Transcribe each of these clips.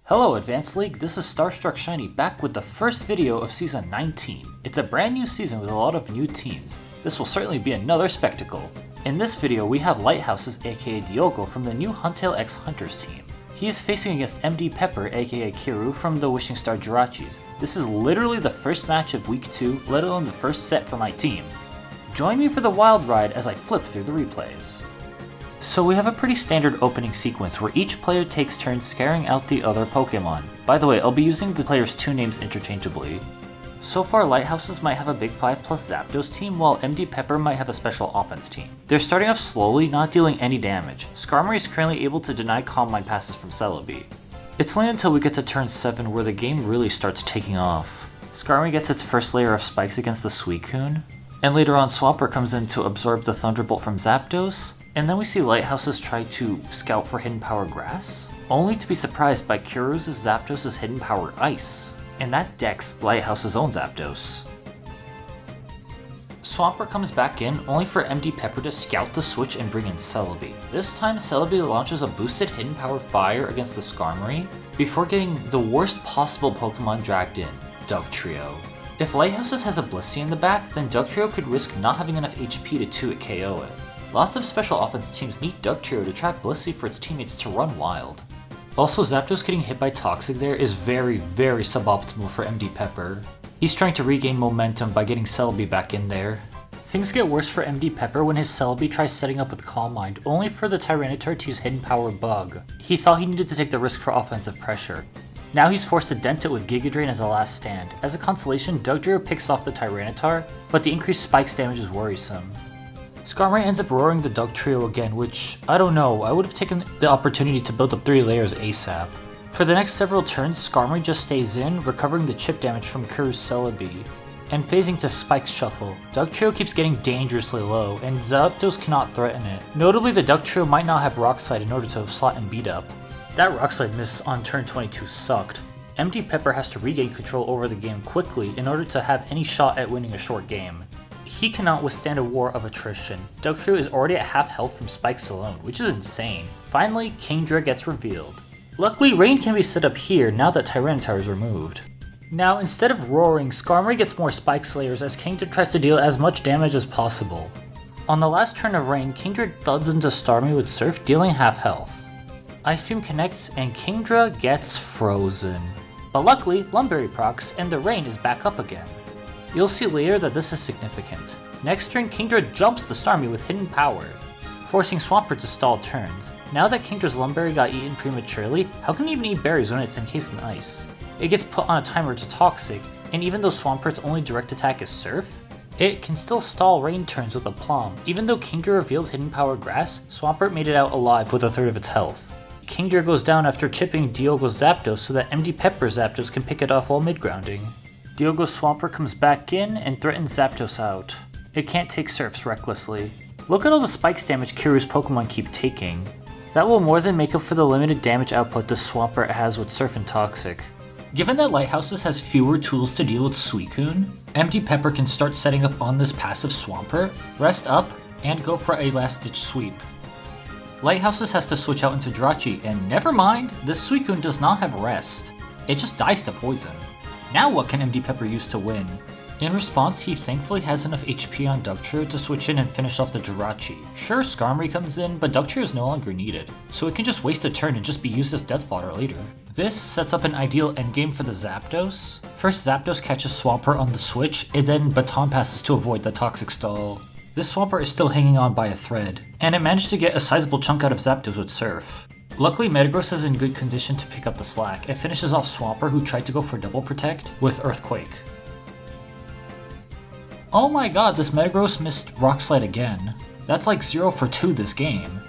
Hello Advanced League, this is Starstruck Shiny back with the first video of Season 19. It's a brand new season with a lot of new teams. This will certainly be another spectacle. In this video we have Lighthouses aka Diogo from the new Huntail X Hunters team. He is facing against MD Pepper aka Kiru from the Wishing Star Jirachis. This is literally the first match of week 2, let alone the first set for my team. Join me for the wild ride as I flip through the replays. So we have a pretty standard opening sequence where each player takes turns scaring out the other Pokemon. By the way, I'll be using the players' 2 names interchangeably. So far, Lighthouses might have a Big 5 plus Zapdos team, while MD Pepper might have a special offense team. They're starting off slowly, not dealing any damage. Skarmory is currently able to deny Calm Mind passes from Celebi. It's only until we get to turn 7 where the game really starts taking off. Skarmory gets its first layer of spikes against the Suicune, and later on Swampert comes in to absorb the Thunderbolt from Zapdos, and then we see Lighthouses try to scout for Hidden Power Grass, only to be surprised by Kiru's Zapdos' Hidden Power Ice, and that decks Lighthouses' own Zapdos. Swampert comes back in, only for MD Pepper to scout the switch and bring in Celebi. This time Celebi launches a boosted Hidden Power Fire against the Skarmory, before getting the worst possible Pokemon dragged in, Dugtrio. If Lighthouses has a Blissey in the back, then Dugtrio could risk not having enough HP to 2-hit KO it. Lots of special offense teams need Dugtrio to trap Blissey for its teammates to run wild. Also, Zapdos getting hit by Toxic there is very suboptimal for MD Pepper. He's trying to regain momentum by getting Celebi back in there. Things get worse for MD Pepper when his Celebi tries setting up with Calm Mind, only for the Tyranitar to use Hidden Power Bug. He thought he needed to take the risk for offensive pressure. Now he's forced to dent it with Giga Drain as a last stand. As a consolation, Dugtrio picks off the Tyranitar, but the increased spikes damage is worrisome. Skarmory ends up roaring the Dugtrio again, which, I don't know, I would have taken the opportunity to build up 3 layers ASAP. For the next several turns, Skarmory just stays in, recovering the chip damage from Kiru's Celebi, and phasing to Spike's Shuffle. Dugtrio keeps getting dangerously low, and Zapdos cannot threaten it. Notably, the Dugtrio might not have Rock Slide in order to slot and beat up. That Rock Slide miss on turn 22 sucked. MD Pepper has to regain control over the game quickly in order to have any shot at winning a short game. He cannot withstand a war of attrition. Dugtrio is already at half health from spikes alone, which is insane. Finally, Kingdra gets revealed. Luckily, Rain can be set up here now that Tyranitar is removed. Now, instead of roaring, Skarmory gets more spike slayers as Kingdra tries to deal as much damage as possible. On the last turn of Rain, Kingdra thuds into Starmie with Surf, dealing half health. Ice Beam connects and Kingdra gets frozen. But luckily, Lumberry procs and the Rain is back up again. You'll see later that this is significant. Next turn, Kingdra jumps the Starmie with Hidden Power, forcing Swampert to stall turns. Now that Kingdra's Lumberry got eaten prematurely, how can it even eat berries when it's encased in ice? It gets put on a timer to Toxic, and even though Swampert's only direct attack is Surf, it can still stall Rain turns with a Plum. Even though Kingdra revealed Hidden Power Grass, Swampert made it out alive with 1/3 of its health. Kingdra goes down after chipping Diogo's Zapdos so that MD Pepper's Zapdos can pick it off while mid-grounding. Diogo's Swampert comes back in and threatens Zapdos out. It can't take Surfs recklessly. Look at all the spikes damage Kiru's Pokemon keep taking. That will more than make up for the limited damage output this Swampert has with Surf and Toxic. Given that Lighthouses has fewer tools to deal with Suicune, MD Pepper can start setting up on this passive Swampert, rest up, and go for a last-ditch sweep. Lighthouses has to switch out into Jirachi, and never mind, this Suicune does not have rest. It just dies to poison. Now what can MD Pepper use to win? In response, he thankfully has enough HP on Dugtrio to switch in and finish off the Jirachi. Sure, Skarmory comes in, but Dugtrio is no longer needed, so it can just waste a turn and just be used as death fodder later. This sets up an ideal endgame for the Zapdos. First Zapdos catches Swampert on the switch, and then Baton passes to avoid the Toxic stall. This Swampert is still hanging on by a thread, and it managed to get a sizable chunk out of Zapdos with Surf. Luckily, Metagross is in good condition to pick up the slack. It finishes off Swampert, who tried to go for Double Protect, with Earthquake. Oh my god, this Metagross missed Rock Slide again. That's like 0 for 2 this game.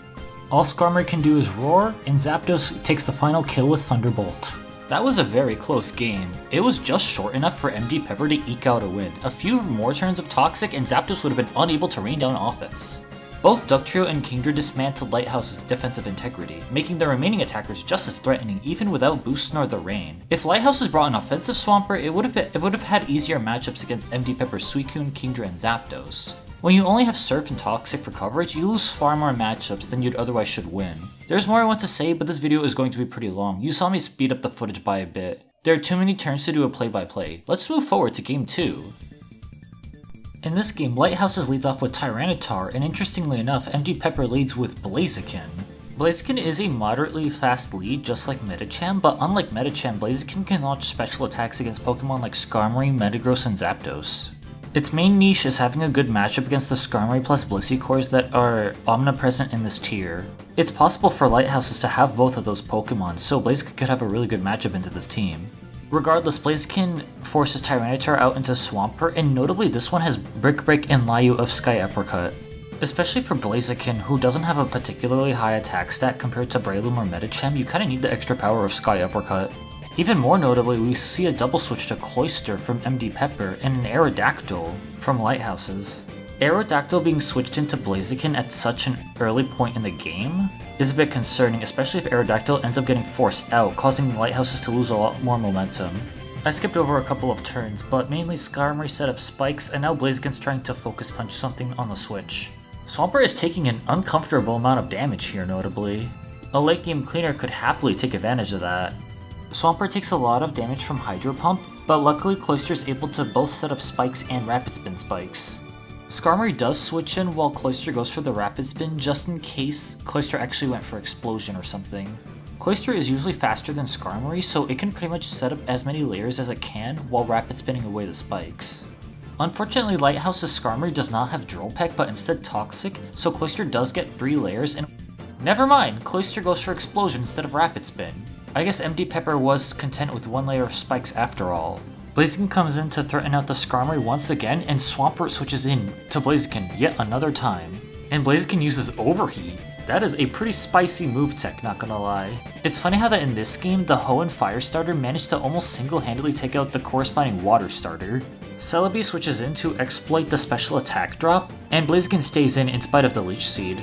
All Skarmory can do is roar, and Zapdos takes the final kill with Thunderbolt. That was a very close game. It was just short enough for MD Pepper to eke out a win. A few more turns of Toxic and Zapdos would have been unable to rain down offense. Both Dugtrio and Kingdra dismantled Lighthouse's defensive integrity, making the remaining attackers just as threatening even without Boost nor the Rain. If Lighthouses brought an offensive Swampert, it would have had easier matchups against MD Pepper's Suicune, Kingdra, and Zapdos. When you only have Surf and Toxic for coverage, you lose far more matchups than you'd otherwise should win. There's more I want to say, but this video is going to be pretty long. You saw me speed up the footage by a bit. There are too many turns to do a play-by-play. Let's move forward to game 2. In this game, Lighthouses leads off with Tyranitar, and interestingly enough, MD Pepper leads with Blaziken. Blaziken is a moderately fast lead, just like Medicham, but unlike Medicham, Blaziken can launch special attacks against Pokemon like Skarmory, Metagross, and Zapdos. Its main niche is having a good matchup against the Skarmory plus Blisseycores that are omnipresent in this tier. It's possible for Lighthouses to have both of those Pokemon, so Blaziken could have a really good matchup into this team. Regardless, Blaziken forces Tyranitar out into Swampert, and notably this one has Brick Break and Layu of Sky Uppercut. Especially for Blaziken, who doesn't have a particularly high attack stat compared to Breloom or Medicham, you kinda need the extra power of Sky Uppercut. Even more notably, we see a double switch to Cloyster from MD Pepper and an Aerodactyl from Lighthouses. Aerodactyl being switched into Blaziken at such an early point in the game is a bit concerning, especially if Aerodactyl ends up getting forced out, causing Lighthouses to lose a lot more momentum. I skipped over a couple of turns, but mainly Skarmory set up spikes, and now Blaziken's trying to focus punch something on the switch. Swampert is taking an uncomfortable amount of damage here, notably. A late game cleaner could happily take advantage of that. Swampert takes a lot of damage from Hydro Pump, but luckily Cloyster is able to both set up spikes and Rapid Spin spikes. Skarmory does switch in while Cloyster goes for the Rapid Spin just in case Cloyster actually went for Explosion or something. Cloyster is usually faster than Skarmory, so it can pretty much set up as many layers as it can while Rapid Spinning away the spikes. Unfortunately, Lighthouse's Skarmory does not have Drill Peck but instead Toxic, so Cloyster does get 3 layers and— never mind, Cloyster goes for Explosion instead of Rapid Spin. I guess MD Pepper was content with 1 layer of spikes after all. Blaziken comes in to threaten out the Skarmory once again, and Swampert switches in to Blaziken yet another time. And Blaziken uses Overheat. That is a pretty spicy move tech, not gonna lie. It's funny how that in this game, the Hoenn Fire Starter managed to almost single-handedly take out the corresponding Water Starter. Celebi switches in to exploit the special attack drop, and Blaziken stays in spite of the Leech Seed.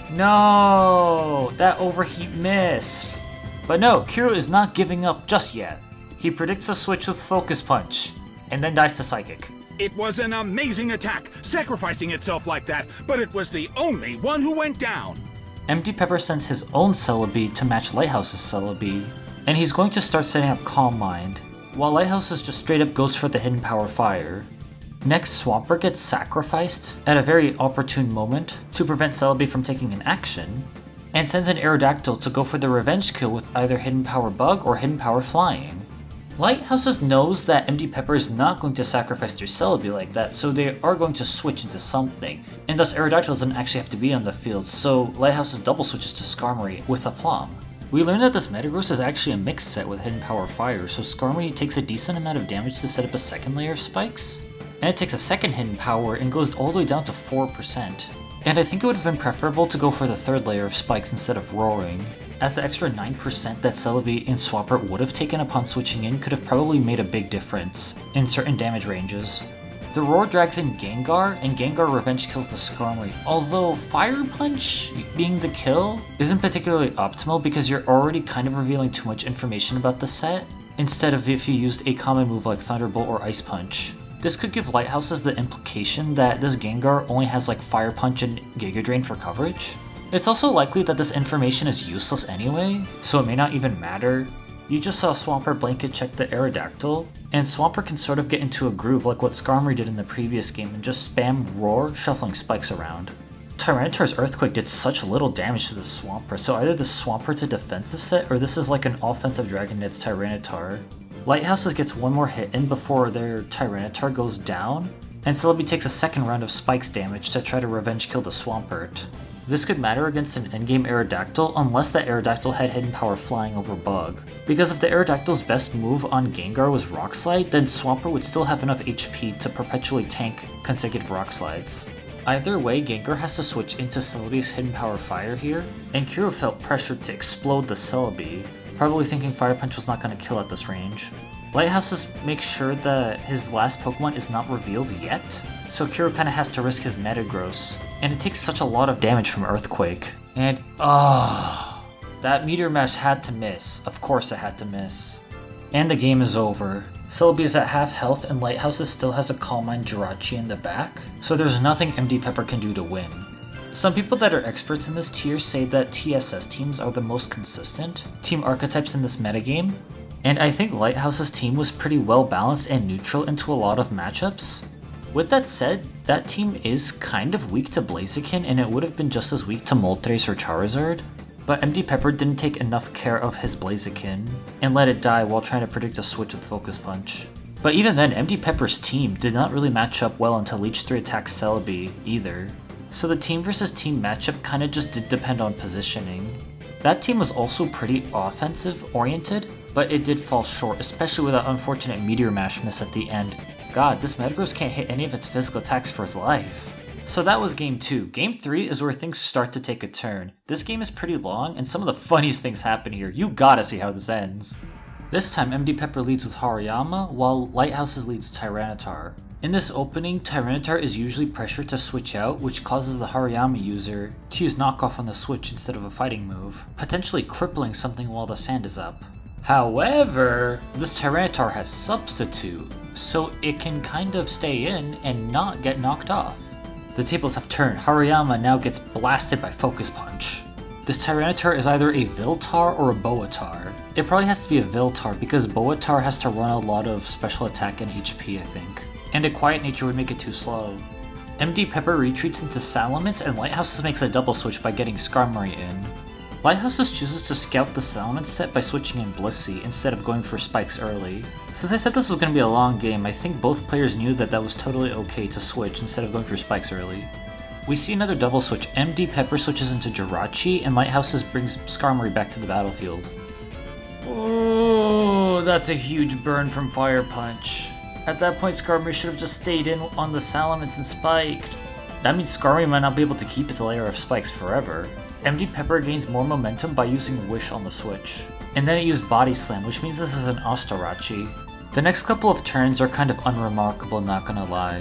No, that Overheat missed. But no, Kiru is not giving up just yet. He predicts a switch with Focus Punch, and then dies to Psychic. It was an amazing attack, sacrificing itself like that, but it was the only one who went down. MD Pepper sends his own Celebi to match Lighthouse's Celebi, and he's going to start setting up Calm Mind, while Lighthouses just straight up goes for the Hidden Power Fire. Next, Swampert gets sacrificed at a very opportune moment to prevent Celebi from taking an action, and sends an Aerodactyl to go for the revenge kill with either Hidden Power Bug or Hidden Power Flying. Lighthouses knows that MD Pepper is not going to sacrifice their Celebi like that, so they are going to switch into something, and thus Aerodactyl doesn't actually have to be on the field, so Lighthouses double switches to Skarmory with Aplomb. We learned that this Metagross is actually a mixed set with Hidden Power Fire, so Skarmory takes a decent amount of damage to set up a second layer of spikes, and it takes a second Hidden Power and goes all the way down to 4%. And I think it would have been preferable to go for the third layer of spikes instead of Roaring, as the extra 9% that Celebi and Swampert would have taken upon switching in could have probably made a big difference in certain damage ranges. The Roar drags in Gengar, and Gengar revenge kills the Skarmory, although Fire Punch being the kill isn't particularly optimal because you're already kind of revealing too much information about the set, instead of if you used a common move like Thunderbolt or Ice Punch. This could give Lighthouses the implication that this Gengar only has like Fire Punch and Giga Drain for coverage. It's also likely that this information is useless anyway, so it may not even matter. You just saw Swampert blanket check the Aerodactyl, and Swampert can sort of get into a groove like what Skarmory did in the previous game and just spam Roar, shuffling spikes around. Tyranitar's Earthquake did such little damage to the Swampert, so either the Swampert's a defensive set or this is like an offensive Dragonette's Tyranitar. Lighthouses gets one more hit in before their Tyranitar goes down, and Celebi takes a second round of spikes damage to try to revenge kill the Swampert. This could matter against an endgame Aerodactyl unless that Aerodactyl had Hidden Power Flying over Bug, because if the Aerodactyl's best move on Gengar was Rock Slide, then Swampert would still have enough HP to perpetually tank consecutive Rock Slides. Either way, Gengar has to switch into Celebi's Hidden Power Fire here, and Kiru felt pressured to explode the Celebi, probably thinking Fire Punch was not going to kill at this range. Lighthouses makes sure that his last Pokemon is not revealed yet, so Kiru kinda has to risk his Metagross, and it takes such a lot of damage from Earthquake. And that Meteor Mash had to miss, of course it had to miss. And the game is over. Celebi is at half health and Lighthouses still has a Calm Mind Jirachi in the back, so there's nothing MD Pepper can do to win. Some people that are experts in this tier say that TSS teams are the most consistent team archetypes in this metagame, and I think Lighthouse's team was pretty well balanced and neutral into a lot of matchups. With that said, that team is kind of weak to Blaziken and it would have been just as weak to Moltres or Charizard, but MD Pepper didn't take enough care of his Blaziken and let it die while trying to predict a switch with Focus Punch. But even then, MD Pepper's team did not really match up well until Leech 3 attacks Celebi either. So the team versus team matchup kinda just did depend on positioning. That team was also pretty offensive oriented, but it did fall short, especially with that unfortunate Meteor Mash miss at the end. God, this Metagross can't hit any of its physical attacks for its life. So that was game 2. Game 3 is where things start to take a turn. This game is pretty long, and some of the funniest things happen here. You gotta see how this ends. This time, MD Pepper leads with Hariyama, while Lighthouses leads with Tyranitar. In this opening, Tyranitar is usually pressured to switch out, which causes the Hariyama user to use knockoff on the switch instead of a fighting move, potentially crippling something while the sand is up. However, this Tyranitar has substitute, so it can kind of stay in and not get knocked off. The tables have turned. Hariyama now gets blasted by Focus Punch. This Tyranitar is either a Viltar or a Boatar. It probably has to be a Viltar because Boatar has to run a lot of special attack and HP, I think. And a Quiet Nature would make it too slow. MD Pepper retreats into Salamence and Lighthouses makes a double switch by getting Skarmory in. Lighthouses chooses to scout the Salamence set by switching in Blissey instead of going for spikes early. Since I said this was going to be a long game, I think both players knew that was totally okay to switch instead of going for spikes early. We see another double switch. MD Pepper switches into Jirachi and Lighthouses brings Skarmory back to the battlefield. Oh, that's a huge burn from Fire Punch. At that point, Skarmory should have just stayed in on the Salamence and spiked. That means Skarmory might not be able to keep its layer of spikes forever. MD Pepper gains more momentum by using Wish on the switch. And then it used Body Slam, which means this is an Astarachi. The next couple of turns are kind of unremarkable, not gonna lie.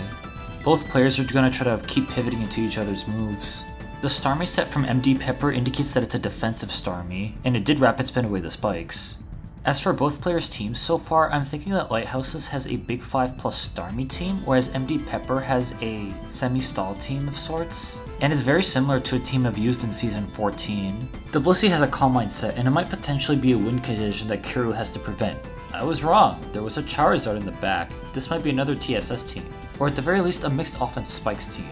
Both players are gonna try to keep pivoting into each other's moves. The Starmie set from MD Pepper indicates that it's a defensive Starmie, and it did rapid spin away the spikes. As for both players' teams so far, I'm thinking that Lighthouses has a Big 5 plus Starmie team, whereas MD Pepper has a semi-stall team of sorts, and is very similar to a team I've used in Season 14. The Blissey has a Calm Mind set, and it might potentially be a win condition that Kiru has to prevent. I was wrong, there was a Charizard in the back. This might be another TSS team, or at the very least a mixed offense spikes team.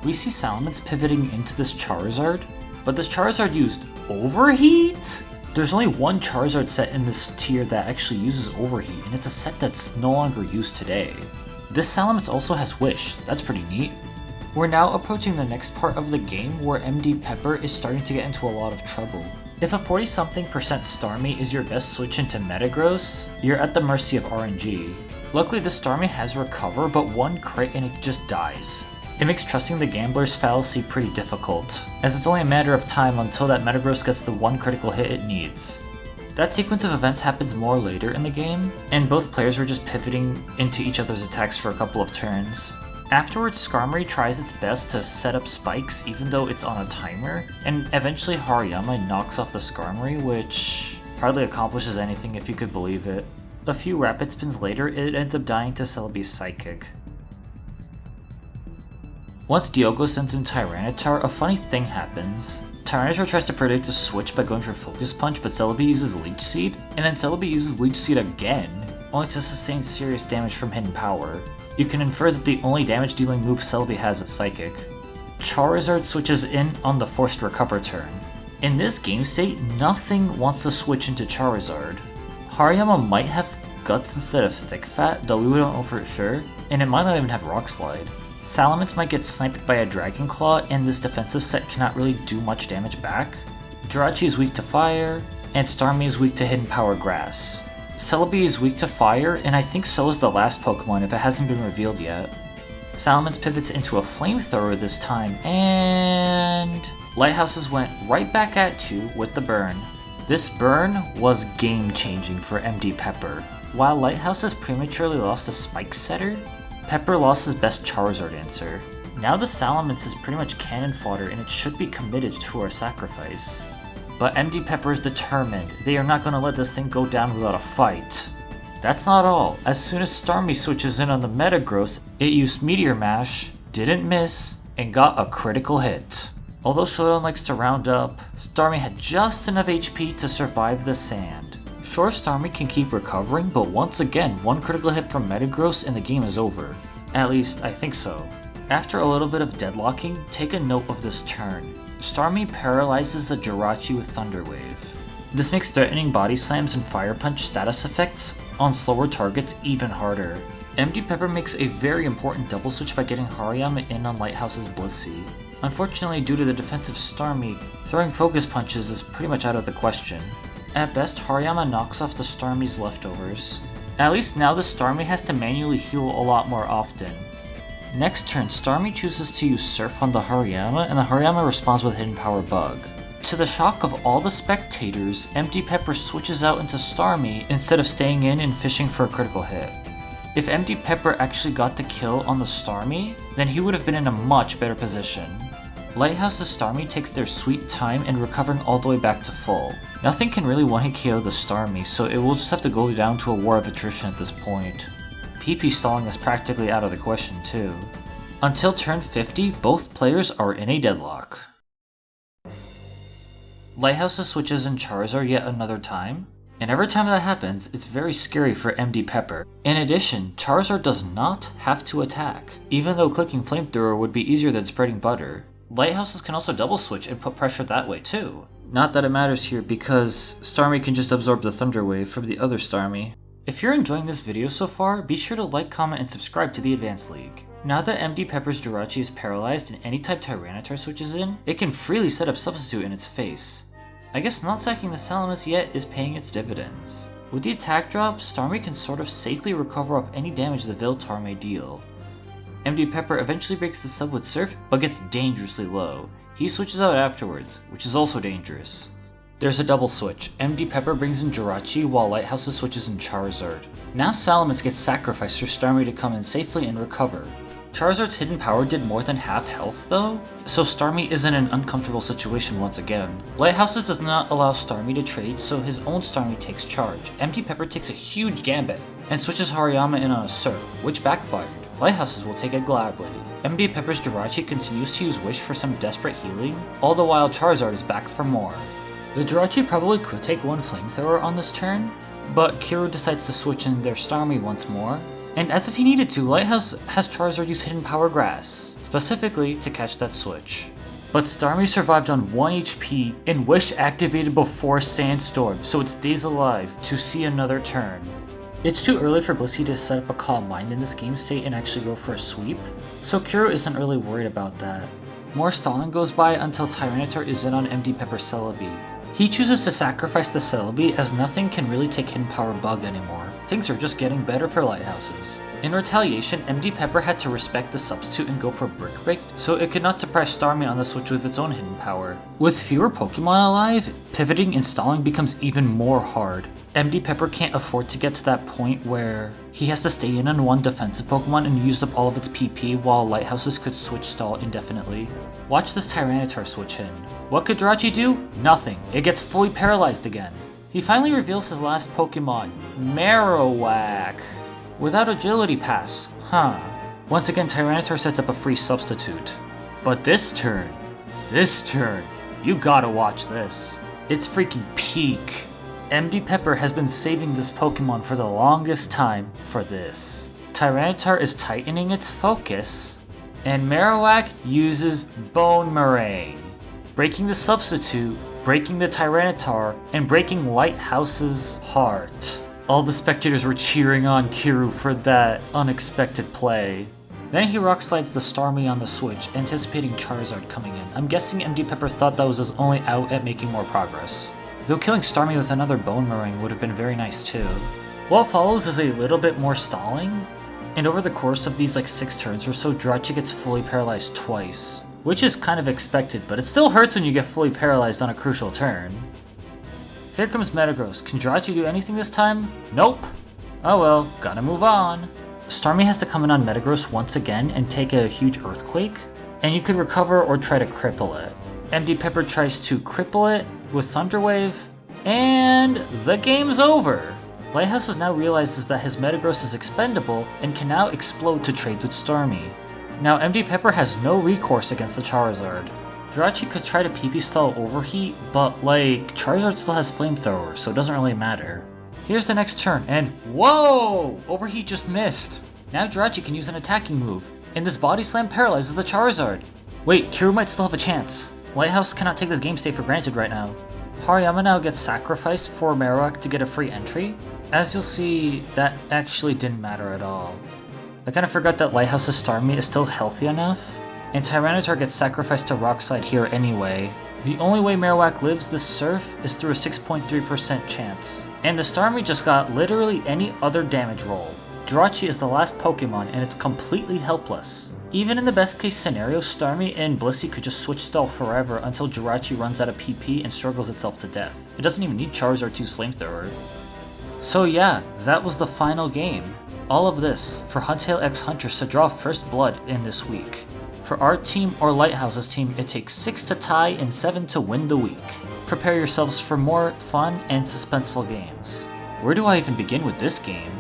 We see Salamence pivoting into this Charizard, but this Charizard used Overheat? There's only one Charizard set in this tier that actually uses Overheat, and it's a set that's no longer used today. This Salamence also has Wish, that's pretty neat. We're now approaching the next part of the game where MD Pepper is starting to get into a lot of trouble. If a 40-something% Starmie is your best switch into Metagross, you're at the mercy of RNG. Luckily this Starmie has Recover, but one crit and it just dies. It makes trusting the Gambler's fallacy pretty difficult, as it's only a matter of time until that Metagross gets the one critical hit it needs. That sequence of events happens more later in the game, and both players are just pivoting into each other's attacks for a couple of turns. Afterwards, Skarmory tries its best to set up spikes even though it's on a timer, and eventually Hariyama knocks off the Skarmory, which hardly accomplishes anything if you could believe it. A few rapid spins later, it ends up dying to Celebi's Psychic. Once Diogo sends in Tyranitar, a funny thing happens. Tyranitar tries to predict a switch by going for Focus Punch, but Celebi uses Leech Seed, and then Celebi uses Leech Seed again, only to sustain serious damage from Hidden Power. You can infer that the only damage dealing move Celebi has is Psychic. Charizard switches in on the Forced Recover turn. In this game state, nothing wants to switch into Charizard. Hariyama might have Guts instead of Thick Fat, though we don't know for sure, and it might not even have Rock Slide. Salamence might get sniped by a Dragon Claw, and this defensive set cannot really do much damage back. Jirachi is weak to Fire, and Starmie is weak to Hidden Power Grass. Celebi is weak to Fire, and I think so is the last Pokemon if it hasn't been revealed yet. Salamence pivots into a Flamethrower this time, and Lighthouses went right back at you with the burn. This burn was game-changing for MD Pepper. While Lighthouses prematurely lost a Spike Setter, Pepper lost his best Charizard answer. Now the Salamence is pretty much cannon fodder and it should be committed to our sacrifice. But MD Pepper is determined. They are not going to let this thing go down without a fight. That's not all. As soon as Starmie switches in on the Metagross, it used Meteor Mash, didn't miss, and got a critical hit. Although Showdown likes to round up, Starmie had just enough HP to survive the sand. Sure, Starmie can keep recovering, but once again, one critical hit from Metagross and the game is over. At least, I think so. After a little bit of deadlocking, take a note of this turn. Starmie paralyzes the Jirachis with Thunder Wave. This makes threatening Body Slams and Fire Punch status effects on slower targets even harder. MD Pepper makes a very important double switch by getting Hariyama in on Lighthouses Blissey. Unfortunately, due to the defensive Starmie, throwing Focus Punches is pretty much out of the question. At best, Hariyama knocks off the Starmie's leftovers. At least now the Starmie has to manually heal a lot more often. Next turn, Starmie chooses to use Surf on the Hariyama, and the Hariyama responds with Hidden Power Bug. To the shock of all the spectators, MD Pepper switches out into Starmie instead of staying in and fishing for a critical hit. If MD Pepper actually got the kill on the Starmie, then he would have been in a much better position. Lighthouse's Starmie takes their sweet time in recovering all the way back to full. Nothing can really one-hit KO the Starmie, so it will just have to go down to a war of attrition at this point. PP stalling is practically out of the question too. Until turn 50, both players are in a deadlock. Lighthouses switches in Charizard yet another time, and every time that happens, it's very scary for MD Pepper. In addition, Charizard does not have to attack, even though clicking Flamethrower would be easier than spreading butter. Lighthouses can also double switch and put pressure that way too. Not that it matters here because Starmie can just absorb the Thunder Wave from the other Starmie. If you're enjoying this video so far, be sure to like, comment, and subscribe to the Advanced League. Now that MD Pepper's Jirachi is paralyzed and any type Tyranitar switches in, it can freely set up Substitute in its face. I guess not attacking the Salamence yet is paying its dividends. With the attack drop, Starmie can sort of safely recover off any damage the Viltar may deal. MD Pepper eventually breaks the sub with Surf, but gets dangerously low. He switches out afterwards, which is also dangerous. There's a double switch. MD Pepper brings in Jirachi while Lighthouses switches in Charizard. Now Salamence gets sacrificed for Starmie to come in safely and recover. Charizard's hidden power did more than half health though, so Starmie is in an uncomfortable situation once again. Lighthouses does not allow Starmie to trade, so his own Starmie takes charge. MD Pepper takes a huge gambit and switches Hariyama in on a Surf, which backfired. Lighthouses will take it gladly. MD Pepper's Jirachi continues to use Wish for some desperate healing, all the while Charizard is back for more. The Jirachi probably could take one Flamethrower on this turn, but Kiru decides to switch in their Starmie once more, and as if he needed to, Lighthouse has Charizard use Hidden Power Grass, specifically to catch that switch. But Starmie survived on 1 HP and Wish activated before Sandstorm, so it stays alive to see another turn. It's too early for Blissey to set up a Calm Mind in this game state and actually go for a sweep, so Kiru isn't really worried about that. More stalling goes by until Tyranitar is in on MD Pepper Celebi. He chooses to sacrifice the Celebi as nothing can really take Hidden Power Bug anymore. Things are just getting better for Lighthouses. In retaliation, MD Pepper had to respect the substitute and go for Brick Break, so it could not suppress Starmie on the switch with its own hidden power. With fewer Pokemon alive, pivoting and stalling becomes even more hard. MD Pepper can't afford to get to that point where he has to stay in on one defensive Pokemon and use up all of its PP while Lighthouses could switch stall indefinitely. Watch this Tyranitar switch in. What could Jirachi do? Nothing. It gets fully paralyzed again. He finally reveals his last Pokemon, Marowak, without Agility Pass. Once again, Tyranitar sets up a free substitute. But this turn, you gotta watch this. It's freaking peak. MD Pepper has been saving this Pokemon for the longest time for this. Tyranitar is tightening its focus, and Marowak uses Bone Moraine, breaking the substitute, breaking the Tyranitar, and breaking Lighthouse's heart. All the spectators were cheering on Kiru for that unexpected play. Then he rock slides the Starmie on the switch, anticipating Charizard coming in. I'm guessing MD Pepper thought that was his only out at making more progress. Though killing Starmie with another Bone Moraine would have been very nice too. What follows is a little bit more stalling, and over the course of these 6 turns or so, Jirachi gets fully paralyzed twice. Which is kind of expected, but it still hurts when you get fully paralyzed on a crucial turn. Here comes Metagross. Can Jirachi do anything this time? Nope. Oh well, gotta move on. Starmie has to come in on Metagross once again and take a huge Earthquake, and you could recover or try to cripple it. MD Pepper tries to cripple it with Thunder Wave, and the game's over. Lighthouses now realizes that his Metagross is expendable and can now explode to trade with Starmie. Now MD Pepper has no recourse against the Charizard. Jirachis could try to PP stall Overheat, but like, Charizard still has Flamethrower, so it doesn't really matter. Here's the next turn, and whoa! Overheat just missed! Now Jirachis can use an attacking move, and this Body Slam paralyzes the Charizard. Wait, Kiru might still have a chance. Lighthouse cannot take this game state for granted right now. Hariyama now gets sacrificed for Marowak to get a free entry. As you'll see, that actually didn't matter at all. I kinda forgot that Lighthouse's Starmie is still healthy enough, and Tyranitar gets sacrificed to Rock Slide here anyway. The only way Marowak lives this Surf is through a 6.3% chance, and the Starmie just got literally any other damage roll. Jirachis is the last Pokemon and it's completely helpless. Even in the best case scenario, Starmie and Blissey could just switch stall forever until Jirachis runs out of PP and struggles itself to death. It doesn't even need Charizard to use Flamethrower. So yeah, that was the final game. All of this for Huntail x Hunters to draw first blood in this week. For our team or Lighthouse's team, it takes 6 to tie and 7 to win the week. Prepare yourselves for more fun and suspenseful games. Where do I even begin with this game?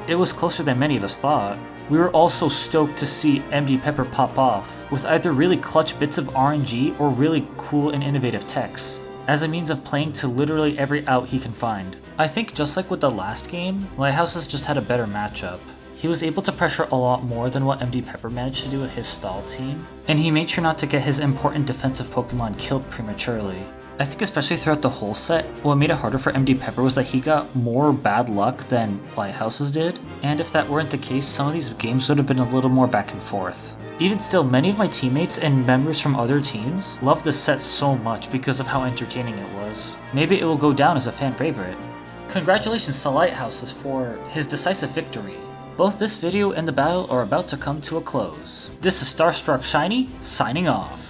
It was closer than many of us thought. We were all so stoked to see MD Pepper pop off, with either really clutch bits of RNG or really cool and innovative techs, as a means of playing to literally every out he can find. I think just like with the last game, Lighthouses just had a better matchup. He was able to pressure a lot more than what MD Pepper managed to do with his stall team, and he made sure not to get his important defensive Pokemon killed prematurely. I think especially throughout the whole set, what made it harder for MD Pepper was that he got more bad luck than Lighthouses did, and if that weren't the case, some of these games would have been a little more back and forth. Even still, many of my teammates and members from other teams loved this set so much because of how entertaining it was. Maybe it will go down as a fan favorite. Congratulations to Lighthouses for his decisive victory. Both this video and the battle are about to come to a close. This is Starstruck Shiny, signing off.